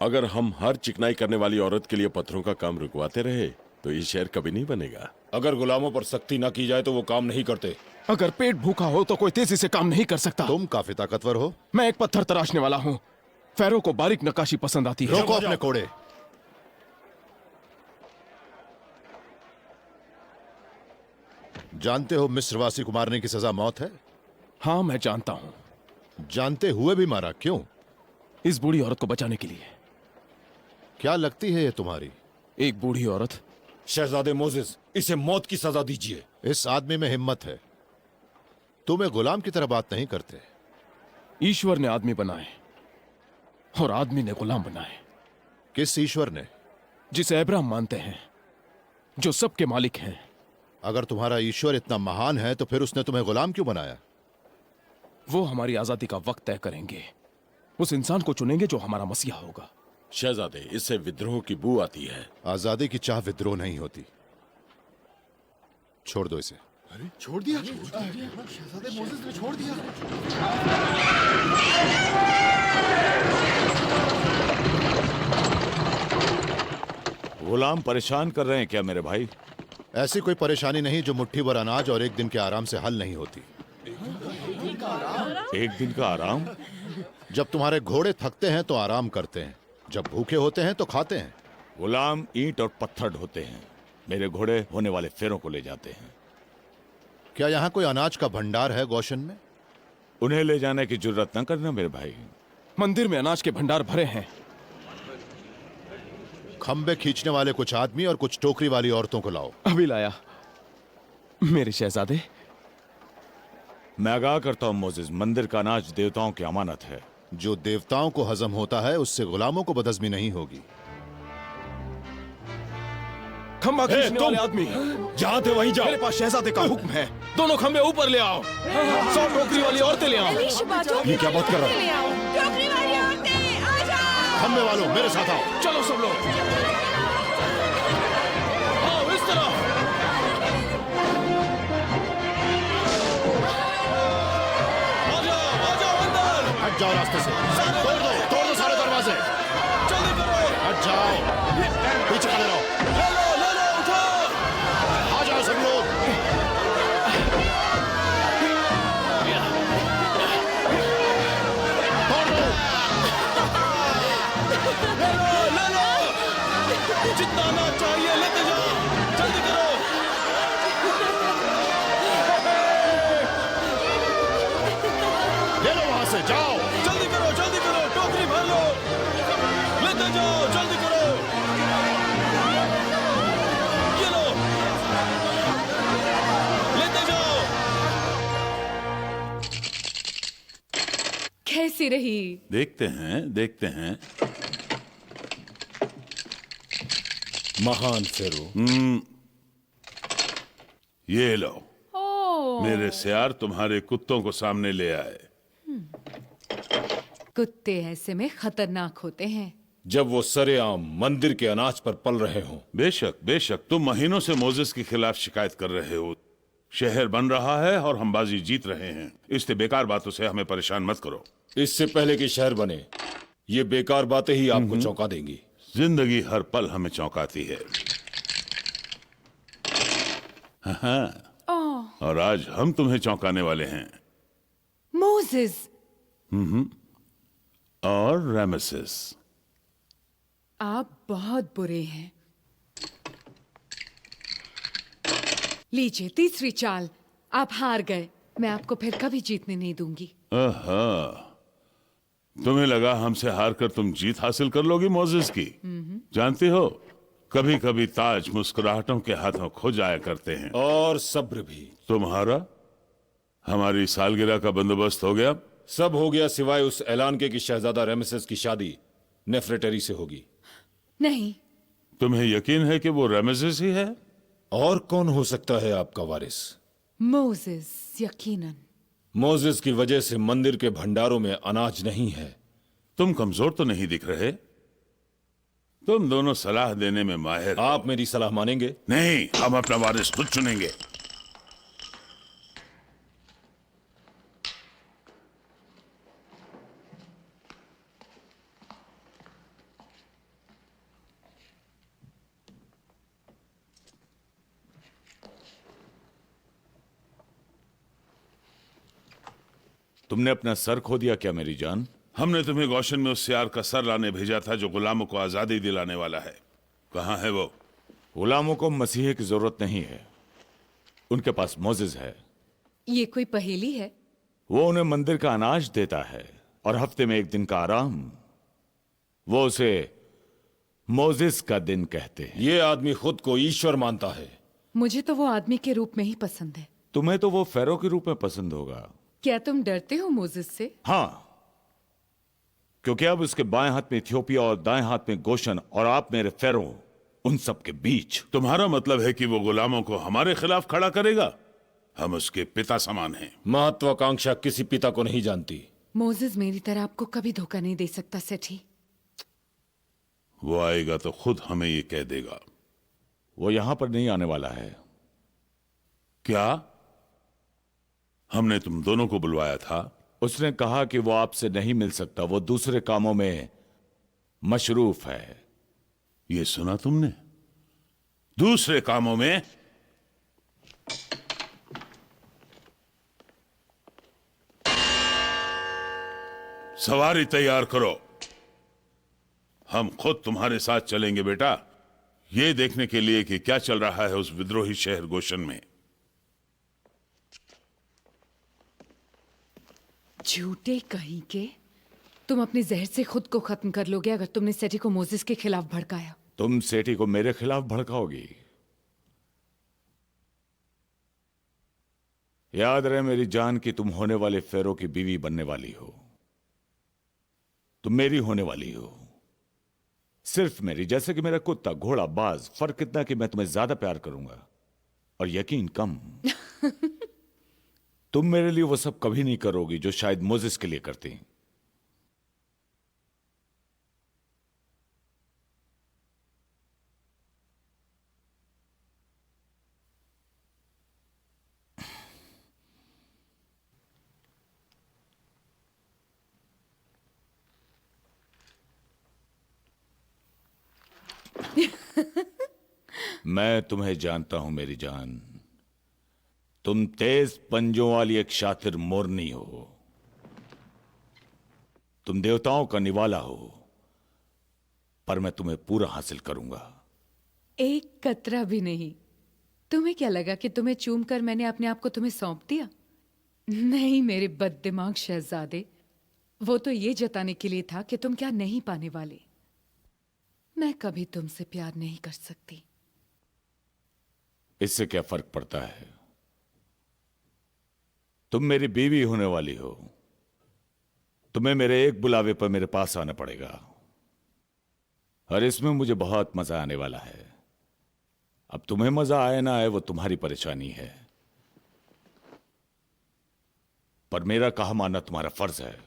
अगर हम हर चिकनाई करने वाली औरत के लिए पत्थरों का काम रुकवाते रहे तो ये शहर कभी नहीं बनेगा। अगर गुलामों पर सख्ती ना की जाए तो वो काम नहीं करते। अगर पेट भूखा हो तो कोई तेजी से काम नहीं कर सकता। तुम काफी ताकतवर हो। मैं एक पत्थर तराशने वाला हूँ। फैरो को बारीक नक्काशी पसंद आती है। रोको अपने कोड़े। जानते हो मिस्रवासी को मारने की सजा मौत है। हाँ, मैं जानता हूँ। जानते हुए भी मारा, क्यों? इस बूढ़ी औरत को बचाने के लिए। क्या लगती है ये तुम्हारी? एक बूढ़ी औरत। शहजादे मोजेस, इसे मौत की सजा दीजिए। इस आदमी में हिम्मत है। तुम एक गुलाम की तरह बात नहीं करते। ईश्वर ने आदमी बनाए और आदमी ने गुलाम बनाए। किस ईश्वर ने? जिसे अब्राहम मानते हैं, जो सबके मालिक हैं। अगर तुम्हारा ईश्वर इतना महान है तो फिर उसने तुम्हें गुलाम क्यों बनाया? वो हमारी आजादी का वक्त तय करेंगे। उस इंसान को चुनेंगे जो हमारा मसीहा होगा। शहजादे, इससे विद्रोह की बू आती है। आजादी की चाह विद्रोह नहीं होती। छोड़ दो इसे। अरे छोड़ दिया। शहजादे मोजेस ने छोड़ दिया। गुलाम परेशान कर रहे हैं क्या मेरे भाई? ऐसी कोई परेशानी नहीं जो मुट्ठी भर अनाज और एक दिन के आराम से हल नहीं होती। एक दिन का आराम? जब तुम्हारे घोड़े थकते हैं तो आराम करते हैं, जब भूखे होते हैं तो खाते हैं। गुलाम ईंट और पत्थर ढोते हैं, मेरे घोड़े होने वाले फेरों को ले जाते हैं। क्या यहाँ कोई अनाज का भंडार है गोशन में? उन्हें ले जाने की जरूरत न करना मेरे भाई। मंदिर में अनाज के भंडार भरे हैं। खंबे खींचने वाले कुछ आदमी और कुछ टोकरी वाली औरतों को लाओ। अभी लाया मेरे शहजादे। मैं आगाह करता हूं मोजेस, मंदिर का अनाज देवताओं की अमानत है। जो देवताओं को हजम होता है उससे गुलामों को बदहजमी नहीं होगी। खंबा खींचने वाले आदमी, जहां थे वहीं जाओ। मेरे पास शहजादे का हुक्म है। दोनों खंबे ऊपर ले आओ। 100 टोकरी वाली औरतें ले आओ। ये क्या बात कर रहा है? टोकरी वाली औरतें आ जाओ। खंबे वालों मेरे साथ आओ। चलो सब लोग आओ इस तरह। आ जाओ अंदर। हट जाओ रास्ते से। तोड़ दो सारे दरवाजे। जल्दी करो। हट जाओ, पीछे खड़े रहो। ले लो उठो। आ जाओ सब लोग। तोड़ दो। ले लो जितना अनाज चाहिए लेते जाओ। जल्दी करो। ले लो वहां से, जाओ। जल्दी करो टोकरी भर लो। लेते जाओ, जल्दी करो। ये लो, लेते जाओ। कैसी रही? देखते हैं। महान फेरो। ये लो, ओह, मेरे सियार तुम्हारे कुत्तों को सामने ले आए। कुत्ते ऐसे में खतरनाक होते हैं। जब वो सरेआम मंदिर के अनाज पर पल रहे हों। बेशक तुम महीनों से मोजेस के खिलाफ शिकायत कर रहे हो। शहर बन रहा है और हम बाजी जीत रहे हैं, इसलिए बेकार बातों से हमें परेशान मत करो। इससे पहले कि शहर बने, ये बेकार बातें ही आपको चौंका देंगी। जिंदगी हर पल हमें चौंकाती है। हाँ, ओह, और आज हम तुम्हें चौंकाने वाले हैं। मोजेस, और रामेसेस। आप बहुत बुरे हैं। लीजिए तीसरी चाल। आप हार गए। मैं आपको फिर कभी जीतने नहीं दूंगी। तुम्हें लगा हमसे हारकर तुम जीत हासिल कर लोगी मोजेस की? जानती हो, कभी कभी ताज मुस्कुराहटों के हाथों खो जाया करते हैं। और सब्र भी। तुम्हारा? हमारी सालगिरह का बंदोबस्त हो गया? सब हो गया सिवाय उस ऐलान के कि शहजादा रेमेसेस की शादी नेफ्रेटरी से होगी। नहीं। तुम्हें यकीन है कि वो रेमेसेस ही है? और कौन हो सकता है आपका वारिस? मोजेस, यकीनन। मोजेस की वजह से मंदिर के भंडारों में अनाज नहीं है। तुम कमजोर तो नहीं दिख रहे। तुम दोनों सलाह देने में माहिर। आप मेरी सलाह मानेंगे? नहीं, हम अपना वारिस खुद चुनेंगे। तुमने अपना सर खो दिया क्या मेरी जान? हमने तुम्हें गोशन में उस सियार का सर लाने भेजा था जो गुलामों को आजादी दिलाने वाला है। कहाँ है वो? गुलामों को मसीह की जरूरत नहीं है, उनके पास मोजेस है। ये कोई पहेली है? वो उन्हें मंदिर का अनाज देता है और हफ्ते में एक दिन का आराम। वो उसे मोजेस का दिन कहते हैं। ये आदमी खुद को ईश्वर मानता है। मुझे तो वो आदमी के रूप में ही पसंद है। तुम्हें तो वो फेरो के रूप में पसंद होगा। क्या तुम डरते हो मोजेस से? हाँ, क्योंकि अब उसके बाएं हाथ में इथियोपिया और दाएं हाथ में गोशन और आप मेरे फेरो, उन सब के बीच। तुम्हारा मतलब है कि वो गुलामों को हमारे खिलाफ खड़ा करेगा? हम उसके पिता समान हैं। महत्वाकांक्षा किसी पिता को नहीं जानती। मोजेस मेरी तरह आपको कभी धोखा नहीं दे सकता सेठी। वो आएगा तो खुद हमें ये कह देगा। वो यहां पर नहीं आने वाला है। क्या? हमने तुम दोनों को बुलवाया था। उसने कहा कि वो आपसे नहीं मिल सकता, वो दूसरे कामों में मशरूफ है। ये सुना तुमने? दूसरे कामों में? सवारी तैयार करो, हम खुद तुम्हारे साथ चलेंगे बेटा, ये देखने के लिए कि क्या चल रहा है उस विद्रोही शहर गोशन में। झूठे कहीं के, तुम अपने जहर से खुद को खत्म कर लोगे अगर तुमने सेठी को मोजेस के खिलाफ भड़काया। तुम सेठी को मेरे खिलाफ भड़काओगी? याद रहे मेरी जान कि तुम होने वाले फेरो की बीवी बनने वाली हो। तुम मेरी होने वाली हो, सिर्फ मेरी। जैसे कि मेरा कुत्ता, घोड़ा, बाज। फर्क इतना कि मैं तुम्हें ज्यादा प्यार करूंगा और यकीन कम। तुम मेरे लिए वो सब कभी नहीं करोगी जो शायद मोजेस के लिए करती। मैं तुम्हें जानता हूं मेरी जान। तुम तेज पंजों वाली एक शातिर मोरनी हो। तुम देवताओं का निवाला हो, पर मैं तुम्हें पूरा हासिल करूंगा। एक कतरा भी नहीं। तुम्हें क्या लगा कि तुम्हें चूम कर मैंने अपने आप को तुम्हें सौंप दिया? नहीं मेरे बददिमाग शहजादे, वो तो ये जताने के लिए था कि तुम क्या नहीं पाने वाले। मैं कभी तुमसे प्यार नहीं कर सकती। इससे क्या फर्क पड़ता है? तुम मेरी बीवी होने वाली हो। तुम्हें मेरे एक बुलावे पर मेरे पास आना पड़ेगा और इसमें मुझे बहुत मजा आने वाला है। अब तुम्हें मजा आए ना आए वो तुम्हारी परेशानी है, पर मेरा कहा मानना तुम्हारा फर्ज है।